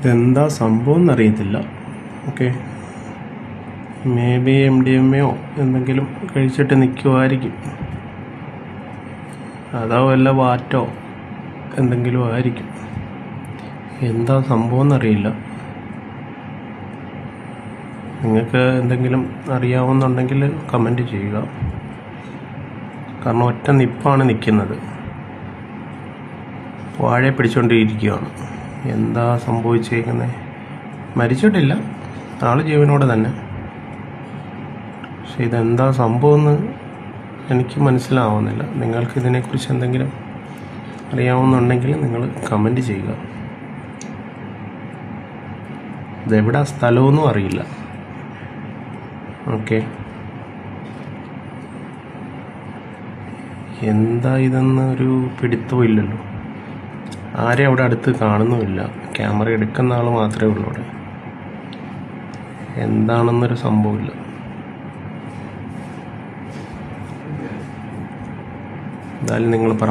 ഇതെന്താ സംഭവം എന്നറിയത്തില്ല. Okay, may be MDMA എന്തെങ്കിലും കഴിച്ചിട്ട് നിൽക്കുമായിരിക്കും. അതോ വല്ല വാറ്റോ എന്തെങ്കിലും ആയിരിക്കും. എന്താ സംഭവം എന്നറിയില്ല. നിങ്ങൾക്ക് എന്തെങ്കിലും അറിയാവുന്നുണ്ടെങ്കിൽ കമൻറ്റ് ചെയ്യുക. കാരണം ഒറ്റ നിപ്പാണ് നിൽക്കുന്നത്, വാഴയെ പിടിച്ചുകൊണ്ടിരിക്കുകയാണ്. എന്താ സംഭവിച്ചേക്കുന്നത്? മരിച്ചിട്ടില്ല, ആള് ജീവനോടെ തന്നെ. പക്ഷെ ഇതെന്താ സംഭവം എന്ന് എനിക്ക് മനസ്സിലാവുന്നില്ല. നിങ്ങൾക്ക് ഇതിനെക്കുറിച്ച് എന്തെങ്കിലും അറിയാവുന്നുണ്ടെങ്കിൽ നിങ്ങൾ കമൻറ്റ് ചെയ്യുക. ഇതെവിടാ സ്ഥലമൊന്നും അറിയില്ല. ഓക്കെ, എന്താ ഇതെന്ന് ഒരു പിടുത്തവും ഇല്ലല്ലോ. ആരെയും അവിടെ അടുത്ത് കാണുന്നുമില്ല. ക്യാമറ എടുക്കുന്ന ആൾ മാത്രമേ ഉള്ളൂ അവിടെ. എന്താണെന്നൊരു സംഭവമില്ല. എന്തായാലും നിങ്ങൾ പറ.